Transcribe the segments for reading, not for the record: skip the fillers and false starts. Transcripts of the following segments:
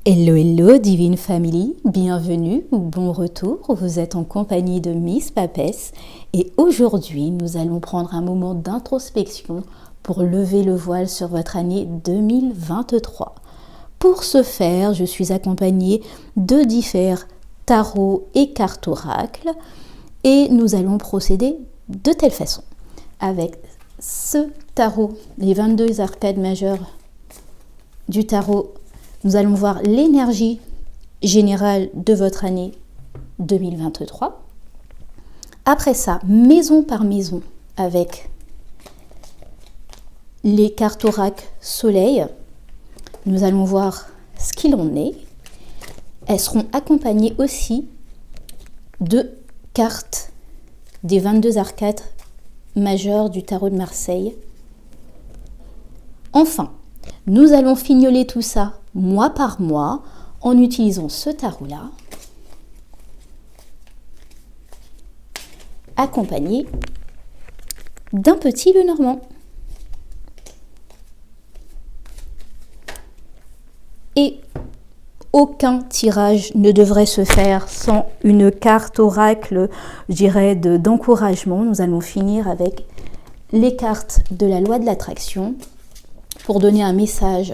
Hello, hello, Divine Family, bienvenue ou bon retour, vous êtes en compagnie de Miss Papesse et aujourd'hui nous allons prendre un moment d'introspection pour lever le voile sur votre année 2023. Pour ce faire, je suis accompagnée de différents tarots et cartes oracles et nous allons procéder de telle façon. Avec ce tarot, les 22 arcades majeures du tarot, nous allons voir l'énergie générale de votre année 2023. Après ça, maison par maison, avec les cartes oracles soleil, nous allons voir ce qu'il en est. Elles seront accompagnées aussi de cartes des 22 arcades majeures du tarot de Marseille. Enfin, nous allons fignoler tout ça mois par mois en utilisant ce tarot-là, accompagné d'un petit Lenormand. Et aucun tirage ne devrait se faire sans une carte oracle, je dirais, d'encouragement. Nous allons finir avec les cartes de la loi de l'attraction pour donner un message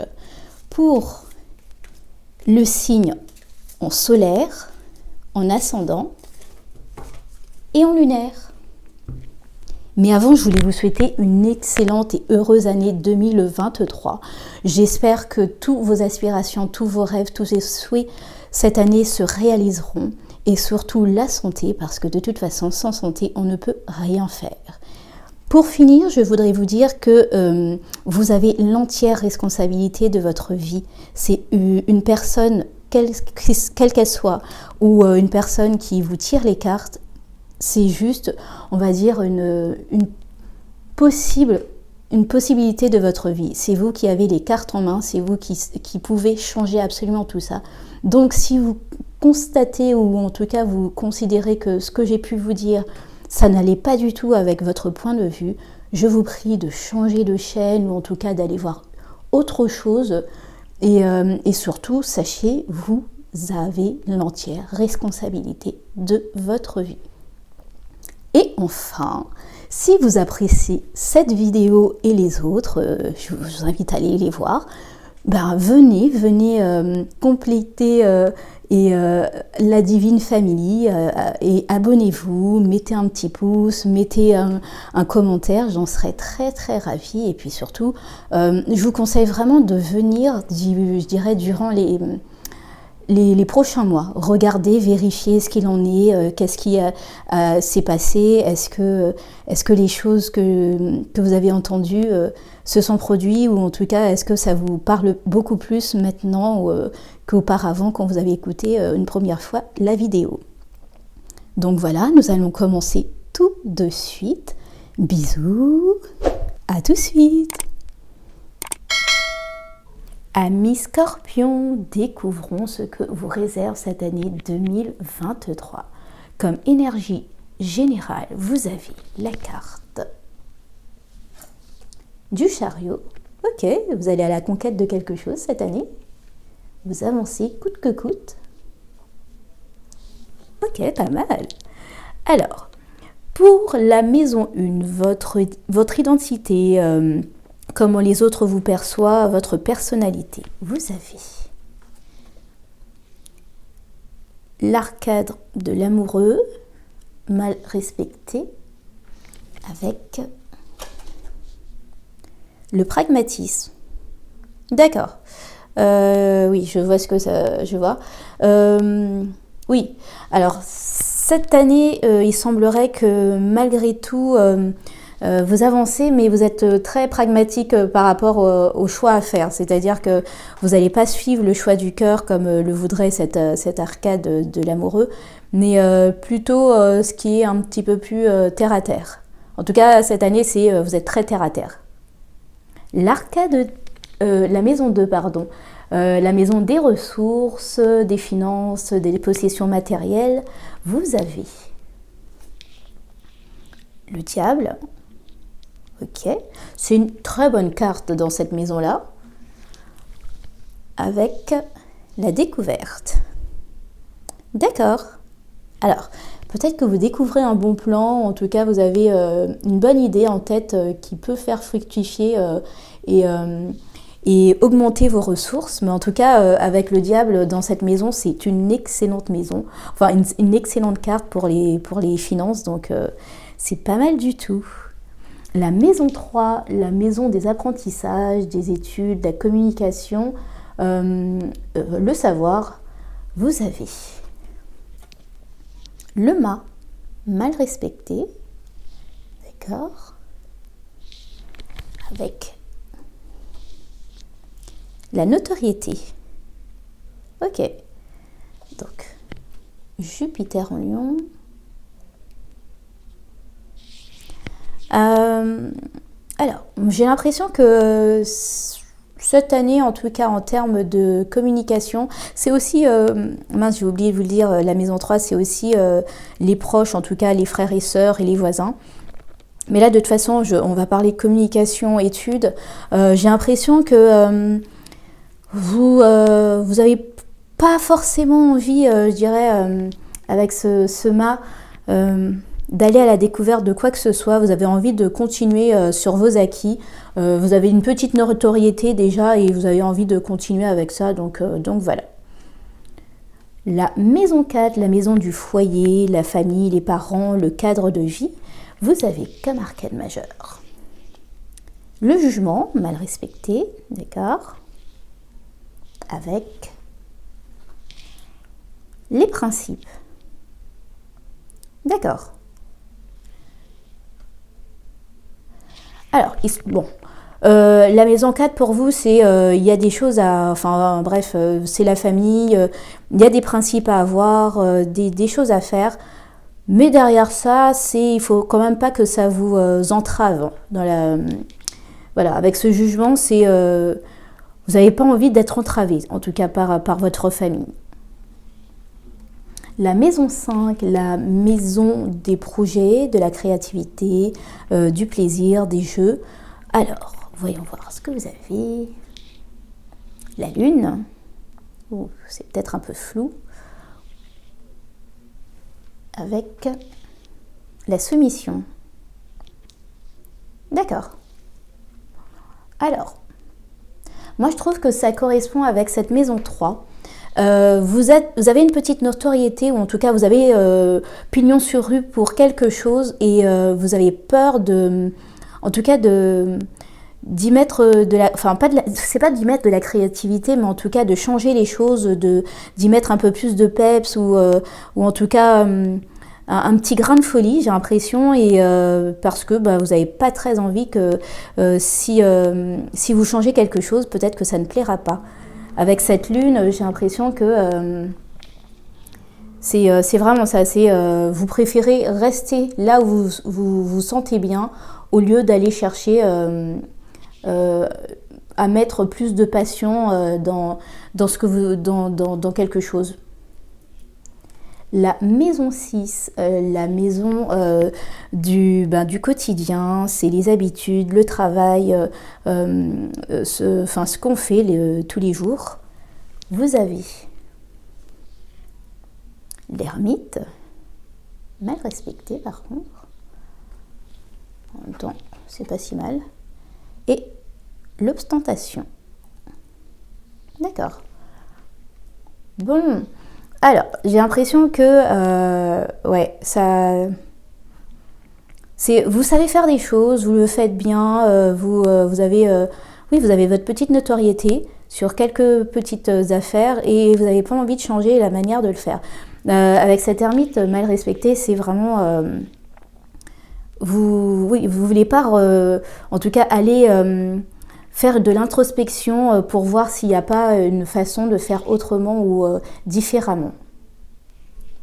pour le signe en solaire, en ascendant et en lunaire. Mais avant, je voulais vous souhaiter une excellente et heureuse année 2023. J'espère que toutes vos aspirations, tous vos rêves, tous vos souhaits cette année se réaliseront et surtout la santé, parce que de toute façon, sans santé, on ne peut rien faire. Pour finir, je voudrais vous dire que vous avez l'entière responsabilité de votre vie. C'est une personne, quelle qu'elle soit, ou une personne qui vous tire les cartes, c'est juste, on va dire, une possibilité de votre vie. C'est vous qui avez les cartes en main, c'est vous qui pouvez changer absolument tout ça. Donc si vous constatez, ou en tout cas vous considérez que ce que j'ai pu vous dire, ça n'allait pas du tout avec votre point de vue, je vous prie de changer de chaîne ou en tout cas d'aller voir autre chose. Et surtout, sachez, vous avez l'entière responsabilité de votre vie. Et enfin, si vous appréciez cette vidéo et les autres, je vous invite à aller les voir. Venez compléter la Divine Family et abonnez-vous, mettez un petit pouce, mettez un commentaire, j'en serais très très ravie. Et puis surtout, je vous conseille vraiment de venir, je dirais, durant les prochains mois, regardez, vérifiez ce qu'il en est, qu'est-ce qui s'est passé, est-ce que les choses que vous avez entendues se sont produites, ou en tout cas est-ce que ça vous parle beaucoup plus maintenant qu'auparavant quand vous avez écouté une première fois la vidéo. Donc voilà, nous allons commencer tout de suite. Bisous, à tout de suite. Amis Scorpions, découvrons ce que vous réserve cette année 2023. Comme énergie générale, vous avez la carte du chariot. Ok, vous allez à la conquête de quelque chose cette année. Vous avancez coûte que coûte. Ok, pas mal. Alors, pour la maison 1, votre identité, comment les autres vous perçoivent, votre personnalité. Vous avez l'arcade de l'amoureux, mal respecté, avec le pragmatisme. D'accord. Oui, je vois ce que ça... Je vois. Oui, alors, cette année, il semblerait que malgré tout... vous avancez, mais vous êtes très pragmatique par rapport au choix à faire. C'est-à-dire que vous n'allez pas suivre le choix du cœur comme le voudrait cette arcade de l'amoureux, mais plutôt ce qui est un petit peu plus terre à terre. En tout cas, cette année, vous êtes très terre à terre. L'arcade, la maison 2, pardon. La maison des ressources, des finances, des possessions matérielles. Vous avez le diable. Ok, c'est une très bonne carte dans cette maison-là, avec la découverte. D'accord. Alors, peut-être que vous découvrez un bon plan, en tout cas vous avez une bonne idée en tête qui peut faire fructifier et augmenter vos ressources. Mais en tout cas, avec le diable dans cette maison, c'est une excellente maison. Enfin, une excellente carte pour les finances, donc c'est pas mal du tout. La maison 3, la maison des apprentissages, des études, de la communication, le savoir, vous avez le mât mal respecté, d'accord, avec la notoriété. Ok, donc Jupiter en Lion. Alors, j'ai l'impression que cette année, en tout cas en termes de communication, c'est aussi, mince, j'ai oublié de vous le dire, la maison 3, c'est aussi les proches, en tout cas les frères et sœurs et les voisins. Mais là, de toute façon, on va parler communication, études. J'ai l'impression que vous n'avez pas forcément envie, je dirais, avec ce mât, d'aller à la découverte de quoi que ce soit. Vous avez envie de continuer sur vos acquis. Vous avez une petite notoriété déjà et vous avez envie de continuer avec ça. Donc voilà. La maison 4, la maison du foyer, la famille, les parents, le cadre de vie. Vous avez comme arcane majeur le jugement, mal respecté, d'accord, avec les principes. D'accord. Alors, bon, la maison 4 pour vous, c'est il y a des choses à... Enfin, bref, c'est la famille, il y a des principes à avoir, des choses à faire. Mais derrière ça, il faut quand même pas que ça vous entrave. Voilà, avec ce jugement, vous n'avez pas envie d'être entravé, en tout cas par votre famille. La maison 5, la maison des projets, de la créativité, du plaisir, des jeux. Alors, voyons voir ce que vous avez. La lune. Oh, c'est peut-être un peu flou. Avec la soumission. D'accord. Alors, moi je trouve que ça correspond avec cette maison 3. Vous avez une petite notoriété, ou en tout cas vous avez pignon sur rue pour quelque chose et vous avez peur en tout cas d'y mettre c'est pas d'y mettre de la créativité, mais en tout cas de changer les choses, d'y mettre un peu plus de peps ou en tout cas un petit grain de folie, j'ai l'impression, et parce que vous n'avez pas très envie que si vous changez quelque chose, peut-être que ça ne plaira pas. Avec cette lune, j'ai l'impression que c'est vraiment ça. Vous préférez rester là où vous vous sentez bien au lieu d'aller chercher à mettre plus de passion dans quelque chose. La maison 6, la maison du quotidien, c'est les habitudes, le travail, ce qu'on fait tous les jours. Vous avez l'ermite, mal respecté par contre. En même temps, c'est pas si mal. Et l'ostentation. D'accord. Bon. Alors, j'ai l'impression que, vous savez faire des choses, vous le faites bien, vous avez votre petite notoriété sur quelques petites affaires et vous n'avez pas envie de changer la manière de le faire. Avec cette ermite mal respectée, c'est vraiment, vous voulez pas, en tout cas, aller faire de l'introspection pour voir s'il n'y a pas une façon de faire autrement ou différemment.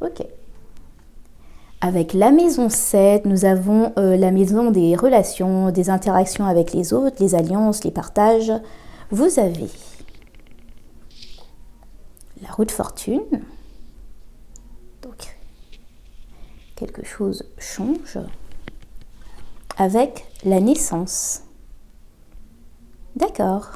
Ok. Avec la maison 7, nous avons la maison des relations, des interactions avec les autres, les alliances, les partages. Vous avez la roue de fortune. Donc, quelque chose change. Avec la naissance. D'accord.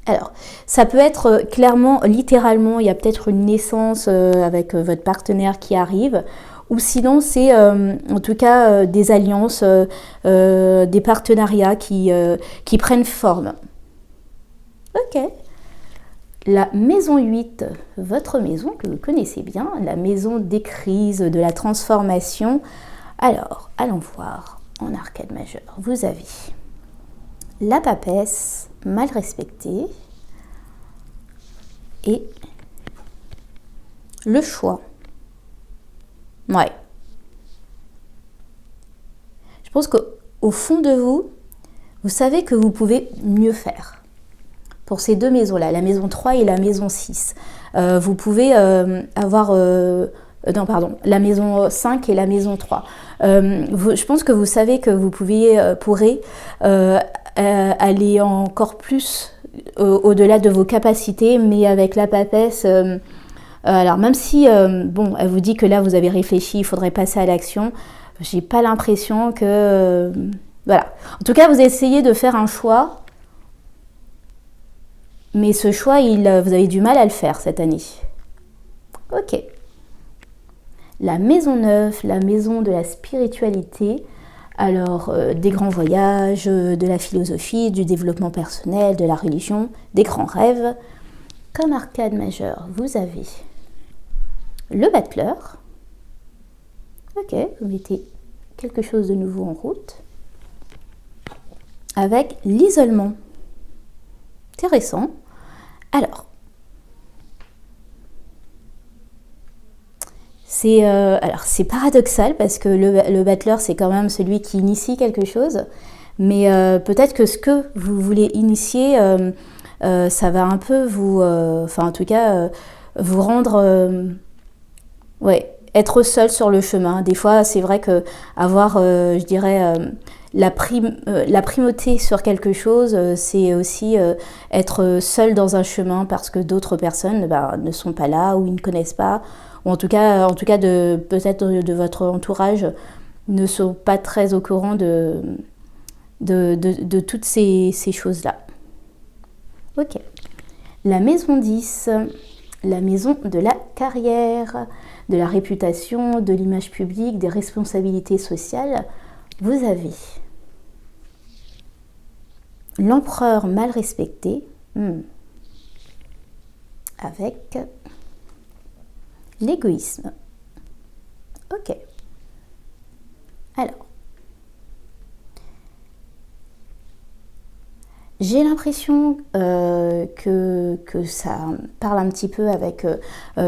Alors, Ça peut être clairement, littéralement, il y a peut-être une naissance avec votre partenaire qui arrive. Ou sinon, c'est en tout cas des alliances, des partenariats qui prennent forme. Ok. La maison 8, votre maison que vous connaissez bien, la maison des crises, de la transformation. Alors, allons voir en arcade majeur. Vous avez la papesse, mal respectée, et le choix. Ouais. Je pense qu'au fond de vous, vous savez que vous pouvez mieux faire. Pour ces deux maisons-là, la maison 3 et la maison 6. Vous pouvez avoir... la maison 5 et la maison 3. Je pense que vous savez que vous pourrez aller encore plus au-delà de vos capacités, mais avec la papesse... alors même si, bon, elle vous dit que là, vous avez réfléchi, il faudrait passer à l'action, j'ai pas l'impression que... voilà. En tout cas, vous essayez de faire un choix... Mais ce choix, vous avez du mal à le faire cette année. Ok. La maison 9, la maison de la spiritualité. Alors, des grands voyages, de la philosophie, du développement personnel, de la religion, des grands rêves. Comme arcade majeur, vous avez le battleur. Ok, vous mettez quelque chose de nouveau en route. Avec l'isolement. Intéressant. Alors, c'est paradoxal parce que le battleur, c'est quand même celui qui initie quelque chose. Mais peut-être que ce que vous voulez initier, ça va un peu vous... en tout cas, vous rendre... être seul sur le chemin. Des fois, c'est vrai que avoir, je dirais... la primauté sur quelque chose, c'est aussi être seul dans un chemin parce que d'autres personnes ne sont pas là ou ils ne connaissent pas, ou en tout cas peut-être de votre entourage ne sont pas très au courant de toutes ces choses-là. Ok. La maison 10, la maison de la carrière, de la réputation, de l'image publique, des responsabilités sociales. Vous avez l'empereur mal respecté avec l'égoïsme. Ok. Alors, j'ai l'impression que ça parle un petit peu avec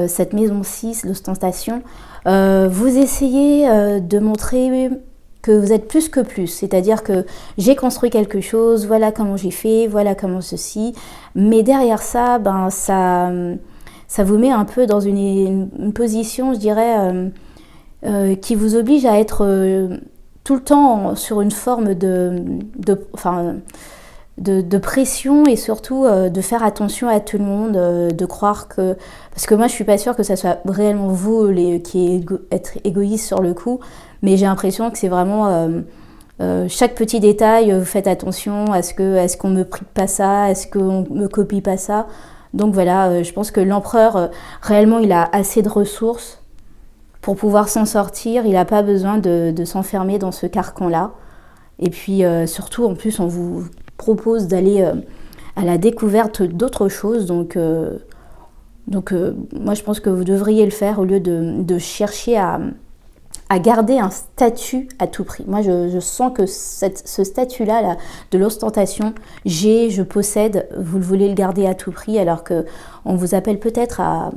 cette maison 6, l'ostentation. Vous essayez de montrer que vous êtes plus que plus, c'est-à-dire que j'ai construit quelque chose, voilà comment j'ai fait, voilà comment ceci, mais derrière ça, ça vous met un peu dans une position, je dirais, qui vous oblige à être tout le temps sur une forme de pression et surtout de faire attention à tout le monde, de croire que... Parce que moi, je suis pas sûre que ça soit réellement vous qui êtes égoïste sur le coup, mais j'ai l'impression que c'est vraiment chaque petit détail, vous faites attention à ce qu'on me prie pas ça, à ce qu'on me copie pas ça. Donc voilà, je pense que l'empereur, réellement, il a assez de ressources pour pouvoir s'en sortir. Il n'a pas besoin de s'enfermer dans ce carcan-là. Et puis surtout, en plus, on vous propose d'aller à la découverte d'autres choses. Donc moi, je pense que vous devriez le faire au lieu de chercher à garder un statut à tout prix. Moi, je sens que ce statut-là là, de l'ostentation, je possède, vous voulez le garder à tout prix, alors qu'on vous appelle peut-être à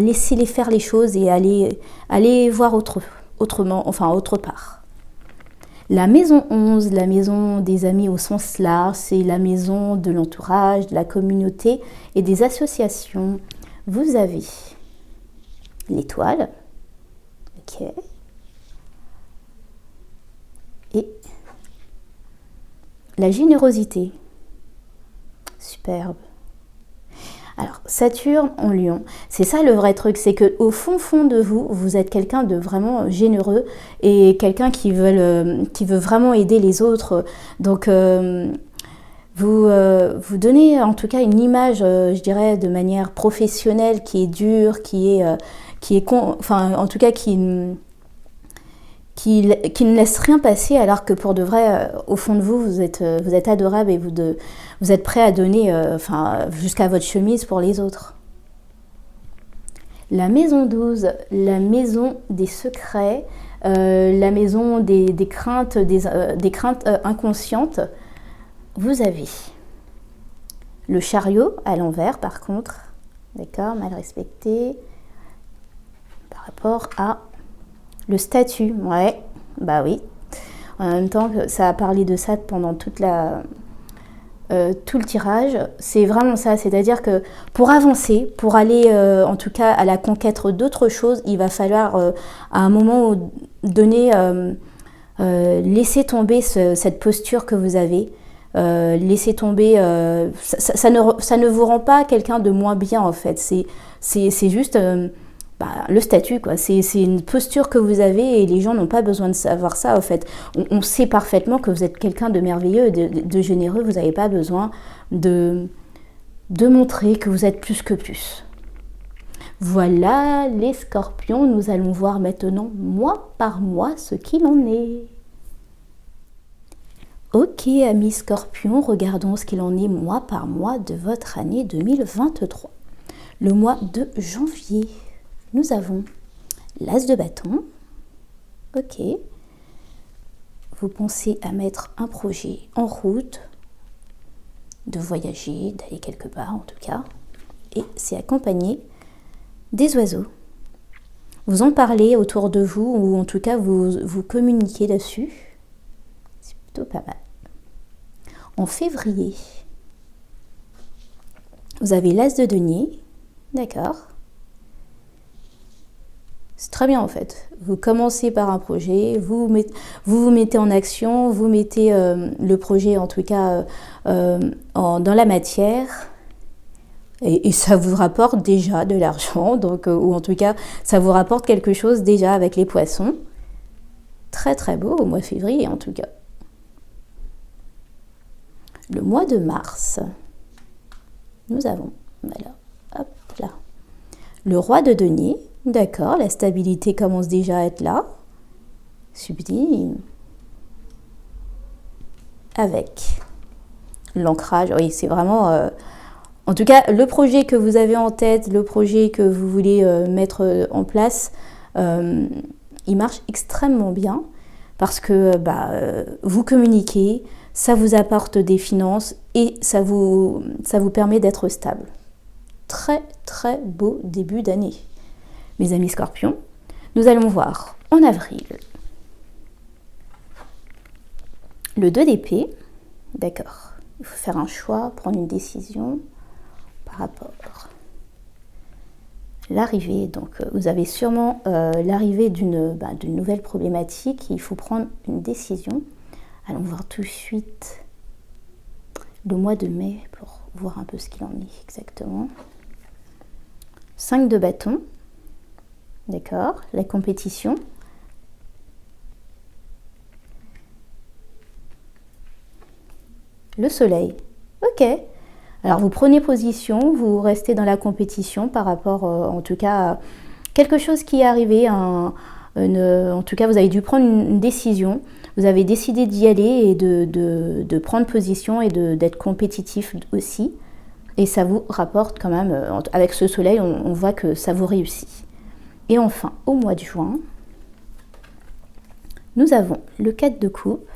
laisser les faire les choses et aller voir autrement, enfin autre part. La maison 11, la maison des amis au sens large, c'est la maison de l'entourage, de la communauté et des associations. Vous avez l'étoile, ok, et la générosité, superbe. Alors, Saturne en Lion, c'est ça le vrai truc, c'est qu'au fond de vous, vous êtes quelqu'un de vraiment généreux et quelqu'un qui veut vraiment aider les autres. Donc, vous donnez en tout cas une image, je dirais, de manière professionnelle qui est dure, enfin, en tout cas qui ne laisse rien passer, alors que pour de vrai, au fond de vous, vous êtes adorable et vous êtes prêt à donner enfin, jusqu'à votre chemise pour les autres. La maison 12, la maison des secrets, la maison des craintes, des craintes inconscientes. Vous avez le chariot à l'envers, par contre, d'accord, mal respecté, par rapport à le statut, ouais, bah oui. En même temps, ça a parlé de ça pendant tout le tirage. C'est vraiment ça, c'est-à-dire que pour avancer, pour aller en tout cas à la conquête d'autres choses, il va falloir à un moment donné laisser tomber cette posture que vous avez. Laisser tomber, ça ne vous rend pas quelqu'un de moins bien en fait, c'est juste le statut quoi, c'est une posture que vous avez et les gens n'ont pas besoin de savoir ça en fait. On sait parfaitement que vous êtes quelqu'un de merveilleux, de généreux, vous n'avez pas besoin de montrer que vous êtes plus que plus. Voilà les scorpions, nous allons voir maintenant mois par mois ce qu'il en est. Ok, amis scorpions, regardons ce qu'il en est mois par mois de votre année 2023. Le mois de janvier, nous avons l'as de bâton. Ok. Vous pensez à mettre un projet en route, de voyager, d'aller quelque part en tout cas. Et c'est accompagné des oiseaux. Vous en parlez autour de vous ou en tout cas vous communiquez dessus. C'est plutôt pas mal. En février, vous avez l'as de denier, d'accord. C'est très bien en fait. Vous commencez par un projet, vous vous mettez en action, vous mettez le projet en tout cas dans la matière et ça vous rapporte déjà de l'argent, donc ou en tout cas ça vous rapporte quelque chose déjà avec les poissons. Très très beau au mois de février en tout cas. Le mois de mars, nous avons, voilà, hop là, le roi de denier, d'accord, la stabilité commence déjà à être là, sublime, avec l'ancrage, oui, c'est vraiment, en tout cas, le projet que vous avez en tête, le projet que vous voulez mettre en place, il marche extrêmement bien, parce que vous communiquez, ça vous apporte des finances et ça vous permet d'être stable. Très très beau début d'année. Mes amis scorpions, nous allons voir en avril le 2 d'épée, d'accord, il faut faire un choix, prendre une décision par rapport à l'arrivée, donc vous avez sûrement l'arrivée d'une nouvelle problématique, il faut prendre une décision. Allons voir tout de suite le mois de mai pour voir un peu ce qu'il en est exactement. 5 de bâton, d'accord, la compétition. Le soleil, ok. Alors vous prenez position, vous restez dans la compétition par rapport en tout cas à quelque chose qui est arrivé, en tout cas vous avez dû prendre une décision. Vous avez décidé d'y aller et de prendre position et d'être compétitif aussi. Et ça vous rapporte quand même, avec ce soleil, on voit que ça vous réussit. Et enfin, au mois de juin, nous avons le 4 de coupe.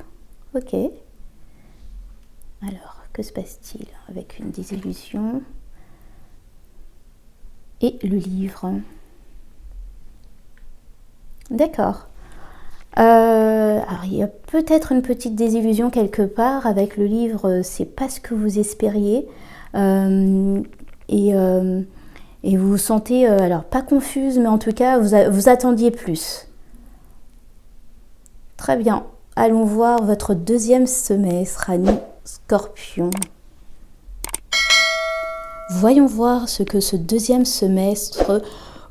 Ok. Alors, que se passe-t-il avec une désillusion? Et le livre. D'accord. Alors il y a peut-être une petite désillusion quelque part avec le livre, c'est pas ce que vous espériez et vous vous sentez alors pas confuse mais en tout cas vous attendiez plus. Très bien, allons voir votre deuxième semestre, amis Scorpion. Voyons voir ce que ce deuxième semestre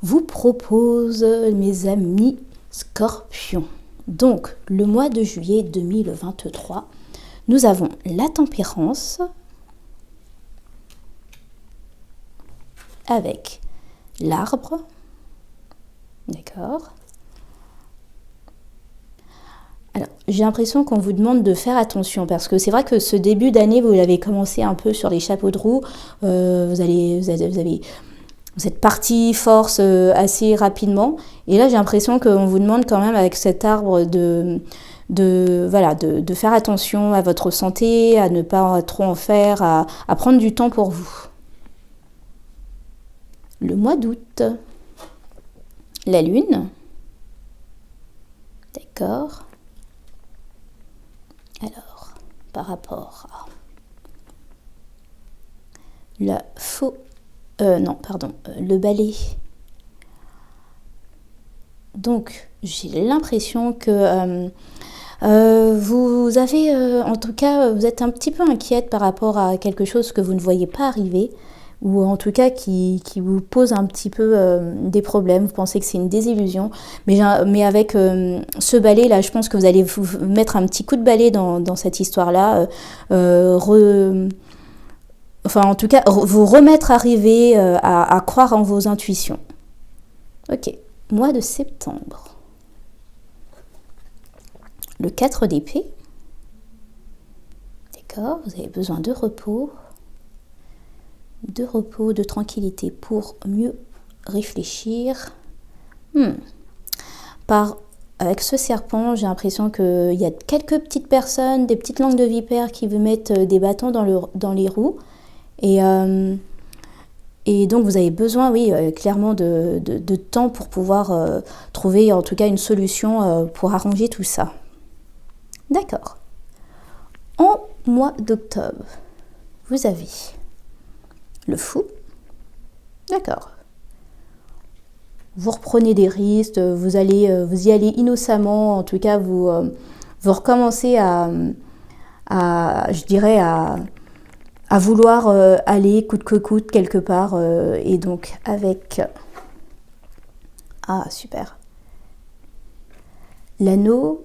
vous propose, mes amis Scorpion. Donc, le mois de juillet 2023, nous avons la tempérance, avec l'arbre. D'accord. Alors, j'ai l'impression qu'on vous demande de faire attention parce que c'est vrai que ce début d'année, vous l'avez commencé un peu sur les chapeaux de roue. Vous êtes parti force assez rapidement. Et là, j'ai l'impression qu'on vous demande quand même avec cet arbre de faire attention à votre santé, à ne pas trop en faire, à prendre du temps pour vous. Le mois d'août, la lune, d'accord. Alors, par rapport à le balai. Donc, j'ai l'impression que vous avez, en tout cas, vous êtes un petit peu inquiète par rapport à quelque chose que vous ne voyez pas arriver, ou en tout cas qui vous pose un petit peu des problèmes. Vous pensez que c'est une désillusion, mais avec ce balai là, je pense que vous allez vous mettre un petit coup de balai dans cette histoire-là. Enfin, en tout cas, vous remettre arriver à croire en vos intuitions. Ok, mois de septembre. Le 4 d'épée. D'accord, vous avez besoin de repos, de tranquillité pour mieux réfléchir. Avec ce serpent, j'ai l'impression qu'il y a quelques petites personnes, des petites langues de vipère qui vous mettent des bâtons dans les roues. Et donc, vous avez besoin, oui, clairement de temps pour pouvoir trouver, en tout cas, une solution pour arranger tout ça. D'accord. En mois d'octobre, vous avez le fou. D'accord. Vous reprenez des risques, vous y allez innocemment. En tout cas, vous recommencez à vouloir aller coûte que coûte quelque part. Et donc, avec... Ah, super. L'anneau...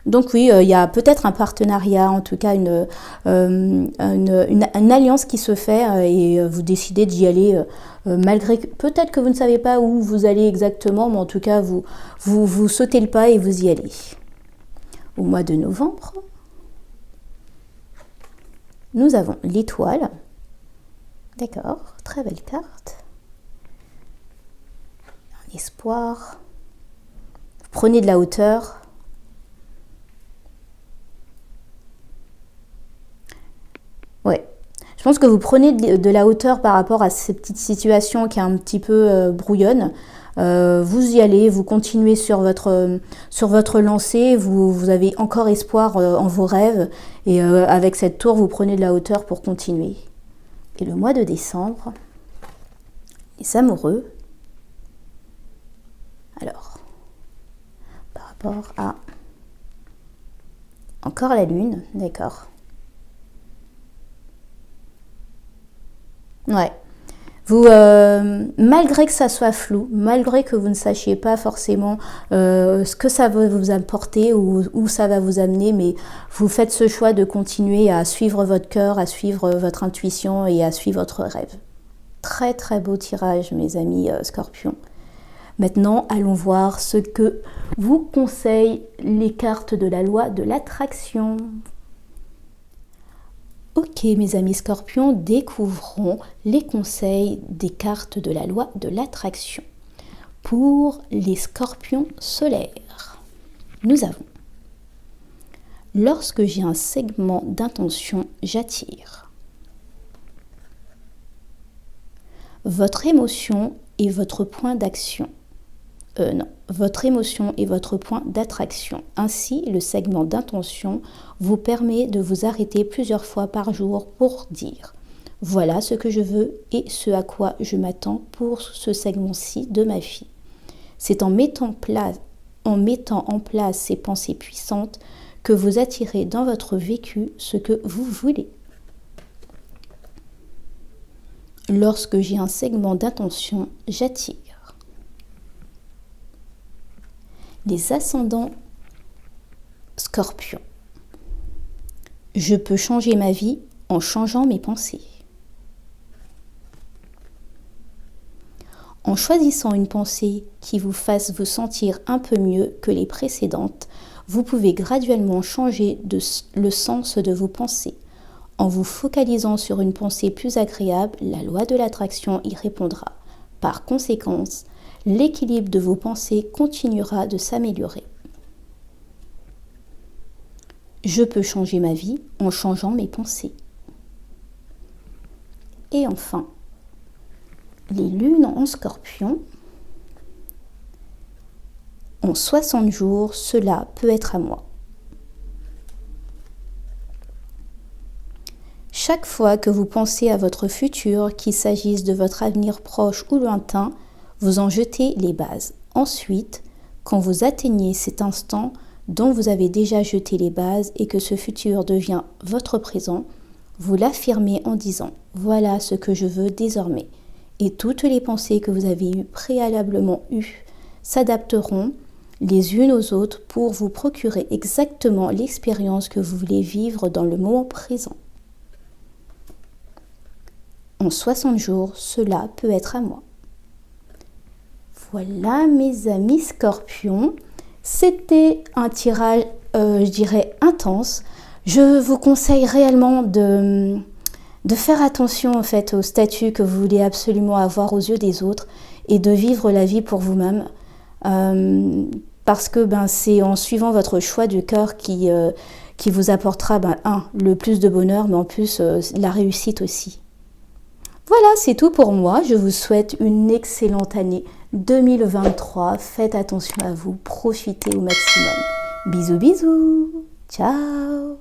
Donc oui, il y a peut-être un partenariat, en tout cas une alliance qui se fait et vous décidez d'y aller malgré peut-être que vous ne savez pas où vous allez exactement, mais en tout cas vous sautez le pas et vous y allez. Au mois de novembre, nous avons l'étoile. D'accord, très belle carte. Un espoir. Vous prenez de la hauteur. Ouais, je pense que vous prenez de la hauteur par rapport à ces petites situations qui est un petit peu brouillonne. Vous y allez, vous continuez sur votre lancée, vous avez encore espoir en vos rêves et avec cette tour, vous prenez de la hauteur pour continuer. Et le mois de décembre, les amoureux, alors, par rapport à encore la lune, d'accord. Ouais. Malgré que ça soit flou, malgré que vous ne sachiez pas forcément ce que ça va vous apporter ou où ça va vous amener, mais vous faites ce choix de continuer à suivre votre cœur, à suivre votre intuition et à suivre votre rêve. Très très beau tirage, mes amis Scorpions. Maintenant, allons voir ce que vous conseillent les cartes de la loi de l'attraction. Ok, mes amis Scorpions, découvrons les conseils des cartes de la loi de l'attraction. Pour les Scorpions solaires, nous avons: lorsque j'ai un segment d'intention, j'attire. Votre émotion est votre point d'action. Votre émotion est votre point d'attraction. Ainsi, le segment d'intention vous permet de vous arrêter plusieurs fois par jour pour dire « Voilà ce que je veux et ce à quoi je m'attends pour ce segment-ci de ma vie ». C'est en mettant en place ces pensées puissantes que vous attirez dans votre vécu ce que vous voulez. Lorsque j'ai un segment d'intention, j'attire. Les ascendants Scorpions. Je peux changer ma vie en changeant mes pensées. En choisissant une pensée qui vous fasse vous sentir un peu mieux que les précédentes, vous pouvez graduellement changer le sens de vos pensées. En vous focalisant sur une pensée plus agréable, la loi de l'attraction y répondra. Par conséquent, l'équilibre de vos pensées continuera de s'améliorer. Je peux changer ma vie en changeant mes pensées. Et enfin, les lunes en Scorpion. En 60 jours, cela peut être à moi. Chaque fois que vous pensez à votre futur, qu'il s'agisse de votre avenir proche ou lointain, vous en jetez les bases. Ensuite, quand vous atteignez cet instant dont vous avez déjà jeté les bases et que ce futur devient votre présent, vous l'affirmez en disant « Voilà ce que je veux désormais ». Et toutes les pensées que vous avez préalablement eues s'adapteront les unes aux autres pour vous procurer exactement l'expérience que vous voulez vivre dans le moment présent. En 60 jours, cela peut être à moi. Voilà mes amis Scorpions, c'était un tirage, je dirais, intense. Je vous conseille réellement de faire attention en fait au statut que vous voulez absolument avoir aux yeux des autres et de vivre la vie pour vous-même. Parce que c'est en suivant votre choix du cœur qui vous apportera le plus de bonheur, mais en plus la réussite aussi. Voilà, c'est tout pour moi. Je vous souhaite une excellente année 2023. Faites attention à vous, profitez au maximum. Bisous, bisous. Ciao.